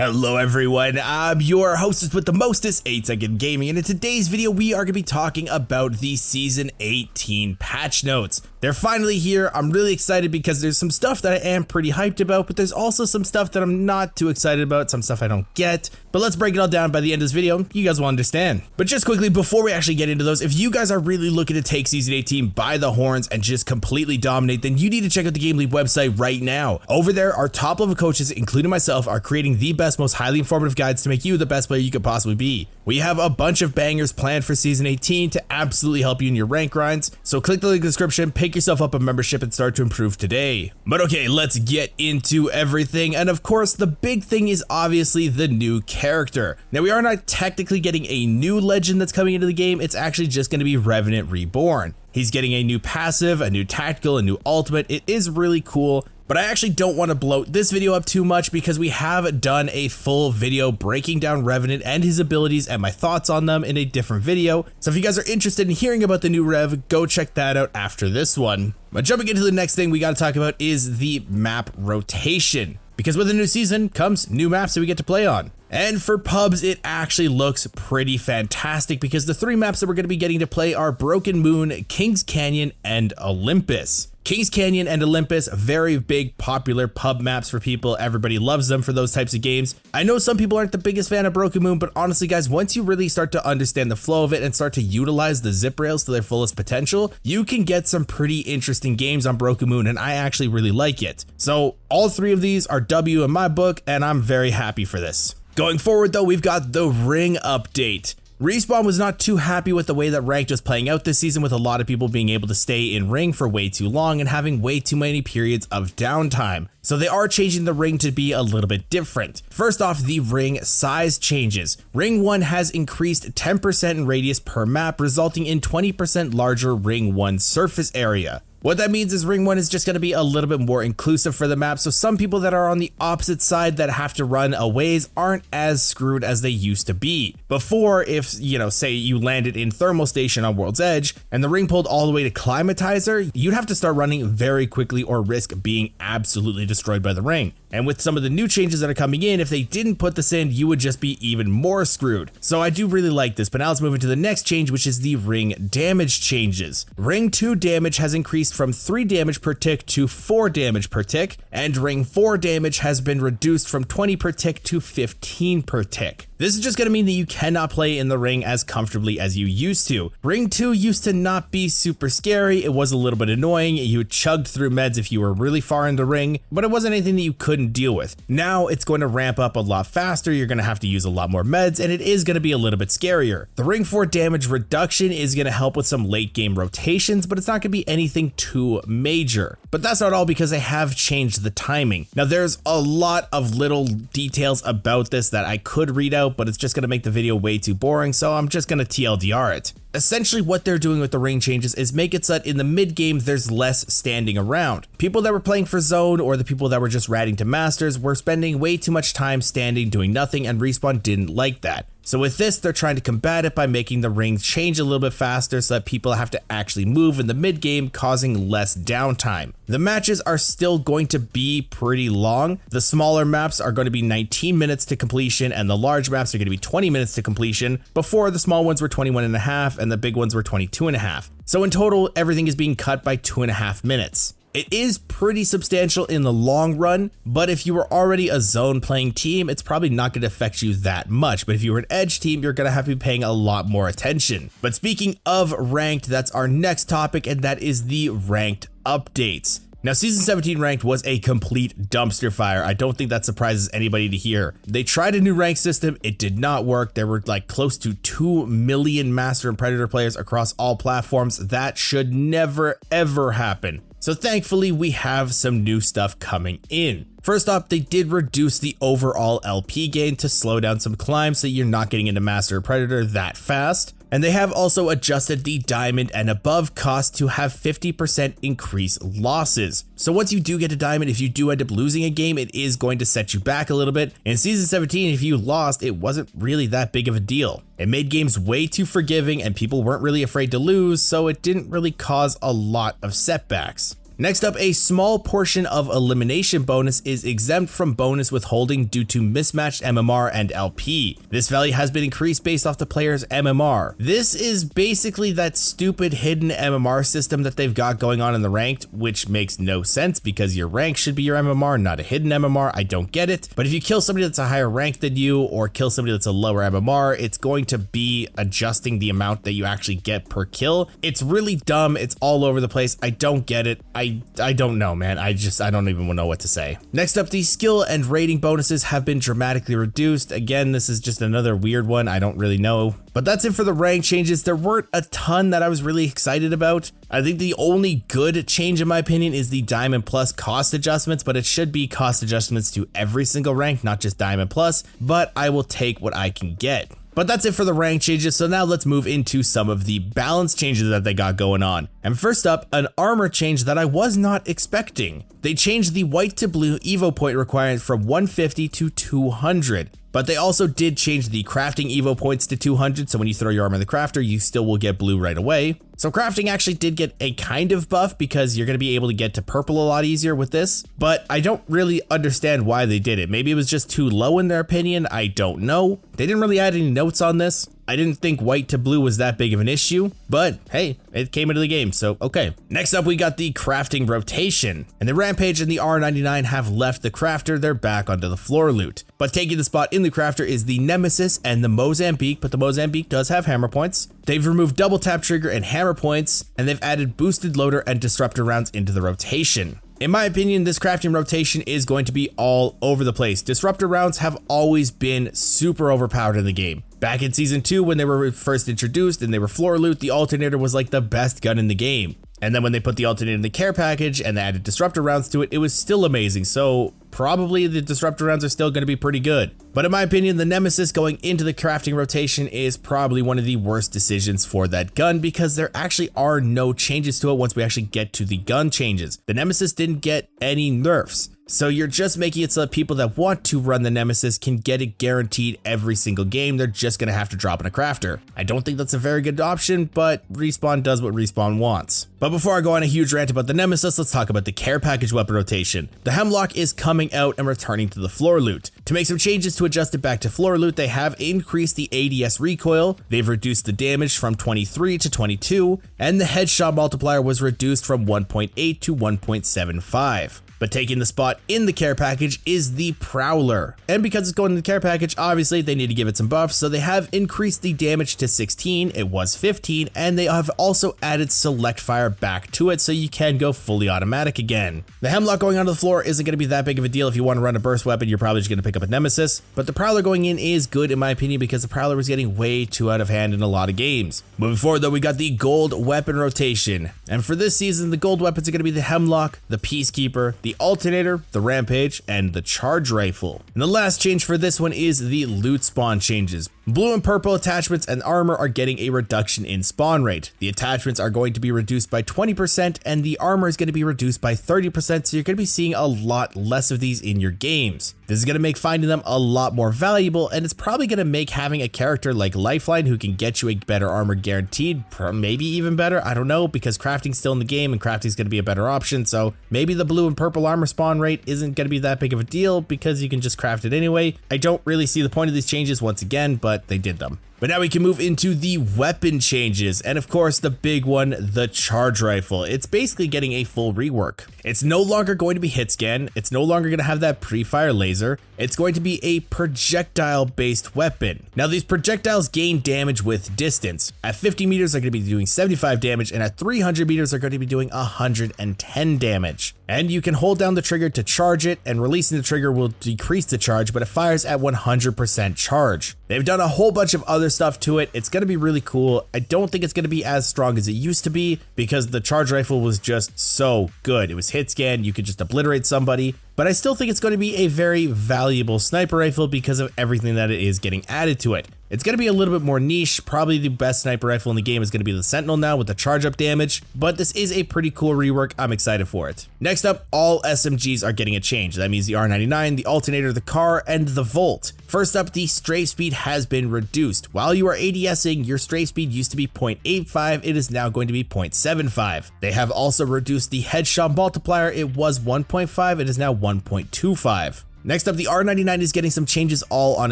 Hello everyone, I'm your hostess with the mostest, 8-Second Gaming, and in today's video we are going to be talking about the Season 18 patch notes. They're finally here. I'm really excited because there's some stuff that I am pretty hyped about, but there's also some stuff that I'm not too excited about, some stuff I don't get. But let's break it all down by the end of this video, you guys will understand. But just quickly, before we actually get into those, if you guys are really looking to take Season 18 by the horns and just completely dominate, then you need to check out the GameLeap website right now. Over there, our top level coaches, including myself, are creating the best, most highly informative guides to make you the best player you could possibly be. We have a bunch of bangers planned for Season 18 to absolutely help you in your rank grinds, so click the link in the description, pick yourself up a membership, and start to improve today. But okay, let's get into everything, and of course, the big thing is obviously the new character. Now, we are not technically getting a new legend that's coming into the game, it's actually just going to be Revenant Reborn. He's getting a new passive, a new tactical, a new ultimate. It is really cool. But I actually don't want to bloat this video up too much because we have done a full video breaking down Revenant and his abilities and my thoughts on them in a different video. So if you guys are interested in hearing about the new Rev, go check that out after this one. But jumping into the next thing we got to talk about is the map rotation. Because with a new season comes new maps that we get to play on. And for pubs, it actually looks pretty fantastic because the three maps that we're going to be getting to play are Broken Moon, Kings Canyon, and Olympus. Kings Canyon and Olympus, very big popular pub maps for people. Everybody loves them for those types of games. I know some people aren't the biggest fan of Broken Moon, but honestly guys, once you really start to understand the flow of it and start to utilize the zip rails to their fullest potential, you can get some pretty interesting games on Broken Moon, and I actually really like it. So all three of these are W in my book, and I'm very happy for this. Going forward though, we've got the ring update. Respawn was not too happy with the way that Ranked was playing out this season, with a lot of people being able to stay in ring for way too long and having way too many periods of downtime. So they are changing the ring to be a little bit different. First off, the ring size changes. Ring 1 has increased 10% in radius per map, resulting in 20% larger Ring 1 surface area. What that means is Ring 1 is just going to be a little bit more inclusive for the map, so some people that are on the opposite side that have to run a ways aren't as screwed as they used to be. Before, if, say you landed in Thermal Station on World's Edge, and the ring pulled all the way to Climatizer, you'd have to start running very quickly or risk being absolutely destroyed by the ring. And with some of the new changes that are coming in, if they didn't put this in, you would just be even more screwed. So I do really like this, but now let's move into the next change, which is the ring damage changes. Ring 2 damage has increased from 3 damage per tick to 4 damage per tick, and Ring 4 damage has been reduced from 20 per tick to 15 per tick. This is just going to mean that you cannot play in the ring as comfortably as you used to. Ring 2 used to not be super scary, it was a little bit annoying, you chugged through meds if you were really far in the ring, but it wasn't anything that you couldn't deal with. Now it's going to ramp up a lot faster, you're going to have to use a lot more meds, and it is going to be a little bit scarier. The Ring 4 damage reduction is going to help with some late game rotations, but it's not going to be anything too major. But that's not all, because they have changed the timing. Now there's a lot of little details about this that I could read out, but it's just going to make the video way too boring, so I'm just going to TLDR it. Essentially what they're doing with the ring changes is make it so that in the mid game there's less standing around. People that were playing for zone or the people that were just ratting to masters were spending way too much time standing doing nothing, and Respawn didn't like that. So with this, they're trying to combat it by making the rings change a little bit faster so that people have to actually move in the mid game, causing less downtime. The matches are still going to be pretty long. The smaller maps are going to be 19 minutes to completion, and the large maps are going to be 20 minutes to completion. Before, the small ones were 21.5 and the big ones were 22.5. So in total, everything is being cut by 2.5 minutes. It is pretty substantial in the long run, but if you were already a zone playing team, it's probably not going to affect you that much. But if you were an edge team, you're going to have to be paying a lot more attention. But speaking of ranked, that's our next topic, and that is the ranked updates. Now, Season 17 Ranked was a complete dumpster fire. I don't think that surprises anybody to hear. They tried a new rank system, it did not work. There were like close to 2 million Master and Predator players across all platforms. That should never ever happen. So thankfully, we have some new stuff coming in. First off, they did reduce the overall LP gain to slow down some climbs so you're not getting into Master or Predator that fast. And they have also adjusted the diamond and above cost to have 50% increased losses. So once you do get a diamond, if you do end up losing a game, it is going to set you back a little bit. In Season 17, if you lost, it wasn't really that big of a deal. It made games way too forgiving and people weren't really afraid to lose, so it didn't really cause a lot of setbacks. Next up, a small portion of elimination bonus is exempt from bonus withholding due to mismatched MMR and LP. This value has been increased based off the player's MMR. This is basically that stupid hidden MMR system that they've got going on in the ranked, which makes no sense because your rank should be your MMR, not a hidden MMR. I don't get it. But if you kill somebody that's a higher rank than you or kill somebody that's a lower MMR, it's going to be adjusting the amount that you actually get per kill. It's really dumb. It's all over the place. I don't get it. I don't know, man. I don't even know what to say. Next up, the skill and rating bonuses have been dramatically reduced. Again, this is just another weird one. I don't really know. But that's it for the rank changes. There weren't a ton that I was really excited about. I think the only good change in my opinion is the Diamond Plus cost adjustments, but it should be cost adjustments to every single rank, not just Diamond Plus, but I will take what I can get. But that's it for the rank changes, so now let's move into some of the balance changes that they got going on. And first up, an armor change that I was not expecting. They changed the white to blue Evo point requirement from 150 to 200. But they also did change the crafting Evo points to 200, so when you throw your armor in the crafter, you still will get blue right away. So crafting actually did get a kind of buff because you're going to be able to get to purple a lot easier with this, but I don't really understand why they did it. Maybe it was just too low in their opinion, I don't know. They didn't really add any notes on this. I didn't think white to blue was that big of an issue, but hey, it came into the game, so okay. Next up, we got the crafting rotation, and the Rampage and the R99 have left the crafter, they're back onto the floor loot. But taking the spot in the crafter is the Nemesis and the Mozambique, but the Mozambique does have hammer points. They've removed double tap trigger and hammer points, and they've added boosted loader and disruptor rounds into the rotation. In my opinion, this crafting rotation is going to be all over the place. Disruptor rounds have always been super overpowered in the game. Back in season 2, when they were first introduced and they were floor loot, the alternator was like the best gun in the game. And then when they put the alternator in the care package and they added disruptor rounds to it, it was still amazing. So probably the disruptor rounds are still going to be pretty good. But in my opinion, the Nemesis going into the crafting rotation is probably one of the worst decisions for that gun because there actually are no changes to it once we actually get to the gun changes. The Nemesis didn't get any nerfs. So you're just making it so that people that want to run the Nemesis can get it guaranteed every single game. They're just going to have to drop in a crafter. I don't think that's a very good option, but Respawn does what Respawn wants. But before I go on a huge rant about the Nemesis, let's talk about the care package weapon rotation. The Hemlock is coming out and returning to the floor loot. To make some changes to adjust it back to floor loot, they have increased the ADS recoil, they've reduced the damage from 23 to 22, and the headshot multiplier was reduced from 1.8 to 1.75. But taking the spot in the care package is the Prowler. And because it's going in the care package, obviously they need to give it some buffs, so they have increased the damage to 16, it was 15, and they have also added select fire back to it so you can go fully automatic again. The Hemlock going onto the floor isn't going to be that big of a deal. If you want to run a burst weapon, you're probably just going to pick up a Nemesis, but the Prowler going in is good in my opinion because the Prowler was getting way too out of hand in a lot of games. Moving forward though, we got the gold weapon rotation. And for this season, the gold weapons are going to be the Hemlock, the Peacekeeper, the Alternator, the Rampage, and the Charge Rifle. And the last change for this one is the loot spawn changes. Blue and purple attachments and armor are getting a reduction in spawn rate. The attachments are going to be reduced by 20% and the armor is going to be reduced by 30%, so you're going to be seeing a lot less of these in your games. This is going to make finding them a lot more valuable, and it's probably going to make having a character like Lifeline who can get you a better armor guaranteed, maybe even better, I don't know, because crafting's still in the game and crafting's going to be a better option, so maybe the blue and purple armor spawn rate isn't going to be that big of a deal because you can just craft it anyway. I don't really see the point of these changes once again, but they did them. But now we can move into the weapon changes, and of course the big one, the Charge Rifle. It's basically getting a full rework. It's no longer going to be hit scan, it's no longer going to have that pre-fire laser, it's going to be a projectile based weapon. Now these projectiles gain damage with distance. At 50 meters they're going to be doing 75 damage, and at 300 meters they're going to be doing 110 damage. And you can hold down the trigger to charge it, and releasing the trigger will decrease the charge, but it fires at 100% charge. They've done a whole bunch of other stuff to it. It's going to be really cool. I don't think it's going to be as strong as it used to be because the Charge Rifle was just so good. It was hit scan, you could just obliterate somebody. but I still think it's going to be a very valuable sniper rifle because of everything that it is getting added to it. It's going to be a little bit more niche. Probably the best sniper rifle in the game is going to be the Sentinel now with the charge up damage, but this is a pretty cool rework. I'm excited for it. Next up, all SMGs are getting a change. That means the R99, the Alternator, the Car, and the Volt. First up, the strafe speed has been reduced. While you are ADSing, your strafe speed used to be 0.85, it is now going to be 0.75. They have also reduced the headshot multiplier. It was 1.5, it is now 1.25. Next up, the R99 is getting some changes all on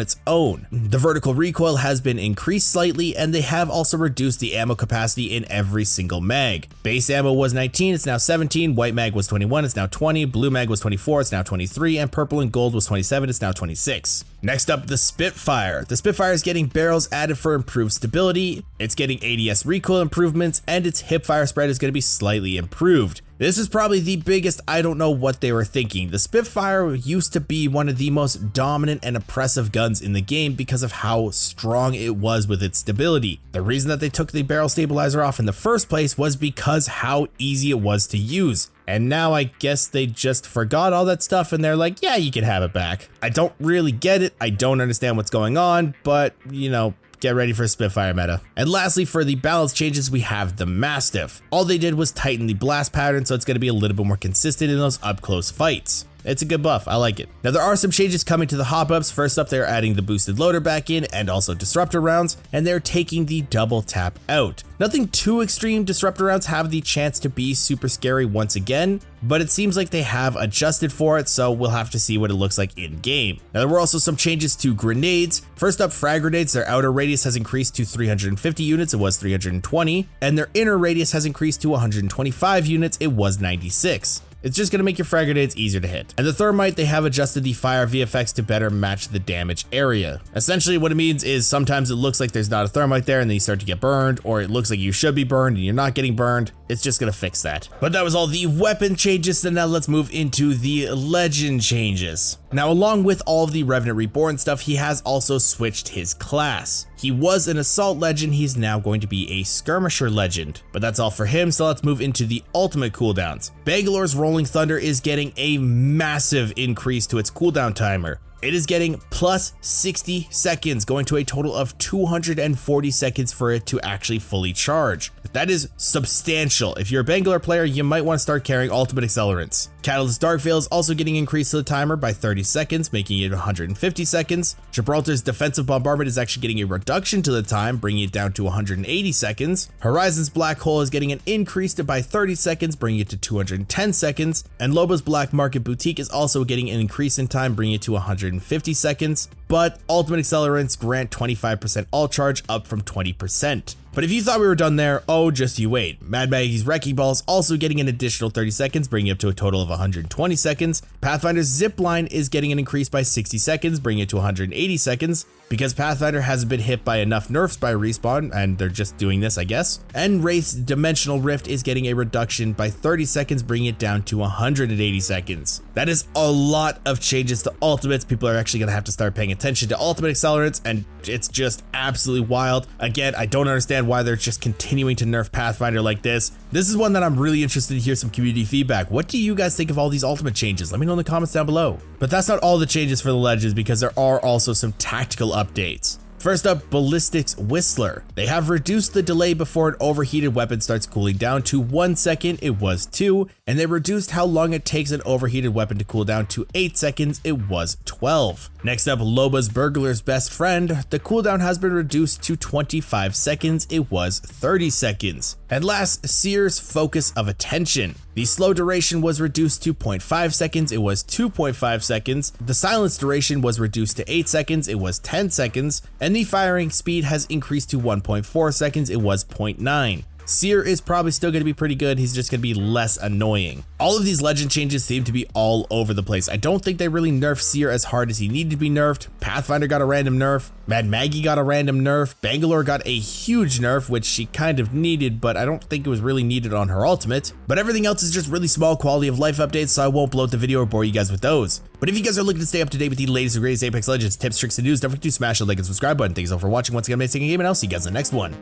its own. The vertical recoil has been increased slightly, and they have also reduced the ammo capacity in every single mag. Base ammo was 19, it's now 17, white mag was 21, it's now 20, blue mag was 24, it's now 23, and purple and gold was 27, it's now 26. Next up, the Spitfire. The Spitfire is getting barrels added for improved stability, it's getting ADS recoil improvements, and its hipfire spread is going to be slightly improved. This is probably the biggest I don't know what they were thinking. The Spitfire used to be one of the most dominant and oppressive guns in the game because of how strong it was with its stability. The reason that they took the barrel stabilizer off in the first place was because how easy it was to use. And now I guess they just forgot all that stuff and they're like, yeah, you can have it back. I don't really get it. I don't understand what's going on, but you know, get ready for a Spitfire meta. And lastly, for the balance changes, we have the Mastiff. All they did was tighten the blast pattern, so it's going to be a little bit more consistent in those up close fights. It's a good buff, I like it. Now there are some changes coming to the hop-ups. First up, they're adding the boosted loader back in and also disruptor rounds, and they're taking the double tap out. Nothing too extreme, disruptor rounds have the chance to be super scary once again, but it seems like they have adjusted for it, so we'll have to see what it looks like in game. Now there were also some changes to grenades. First up, frag grenades, their outer radius has increased to 350 units, it was 320, and their inner radius has increased to 125 units, it was 96. It's just going to make your frag grenades easier to hit. And the thermite, they have adjusted the fire VFX to better match the damage area. Essentially what it means is sometimes it looks like there's not a thermite there and then you start to get burned, or it looks like you should be burned and you're not getting burned. It's just going to fix that. But that was all the weapon changes, so now let's move into the legend changes. Now along with all of the Revenant Reborn stuff, he has also switched his class. He was an assault legend, he's now going to be a skirmisher legend. But that's all for him, so let's move into the ultimate cooldowns. Bangalore's Rolling Thunder is getting a massive increase to its cooldown timer. It is getting plus 60 seconds, going to a total of 240 seconds for it to actually fully charge. That is substantial. If you're a Bangalore player, you might want to start carrying ultimate accelerants. Catalyst Darkveil is also getting increased to the timer by 30 seconds, making it 150 seconds. Gibraltar's Defensive Bombardment is actually getting a reduction to the time, bringing it down to 180 seconds. Horizon's Black Hole is getting an increase by 30 seconds, bringing it to 210 seconds. And Loba's Black Market Boutique is also getting an increase in time, bringing it to 150 seconds. But ultimate accelerants grant 25% all charge, up from 20%. But if you thought we were done there, oh, just you wait. Mad Maggie's Wrecking Ball is also getting an additional 30 seconds, bringing it up to a total of 120 seconds. Pathfinder's Zipline is getting an increase by 60 seconds, bringing it to 180 seconds. Because Pathfinder hasn't been hit by enough nerfs by Respawn, and they're just doing this, I guess. And Wraith's Dimensional Rift is getting a reduction by 30 seconds, bringing it down to 180 seconds. That is a lot of changes to ultimates. People are actually going to have to start paying attention to ultimate accelerants, and it's just absolutely wild. Again, I don't understand why they're just continuing to nerf Pathfinder like this. This is one that I'm really interested to hear some community feedback. What do you guys think of all these ultimate changes? Let me know in the comments down below. But that's not all the changes for the legends, because there are also some tactical updates. First up, Ballistics Whistler. They have reduced the delay before an overheated weapon starts cooling down to 1 second, it was 2, and they reduced how long it takes an overheated weapon to cool down to 8 seconds, it was 12. Next up, Loba's Burglar's Best Friend. The cooldown has been reduced to 25 seconds, it was 30 seconds. And last, Seer's Focus of Attention. The slow duration was reduced to 0.5 seconds, it was 2.5 seconds. The silence duration was reduced to 8 seconds, it was 10 seconds. And the firing speed has increased to 1.4 seconds, it was 0.9. Seer is probably still going to be pretty good, he's just going to be less annoying. All of these legend changes seem to be all over the place. I don't think they really nerfed Seer as hard as he needed to be nerfed. Pathfinder got a random nerf, Mad Maggie got a random nerf, Bangalore got a huge nerf, which she kind of needed, but I don't think it was really needed on her ultimate. But everything else is just really small quality of life updates, so I won't bloat the video or bore you guys with those. But if you guys are looking to stay up to date with the latest and greatest Apex Legends tips, tricks, and news, don't forget to smash the like and subscribe button. Thanks all for watching. Once again, amazing game, and I'll see you guys in the next one.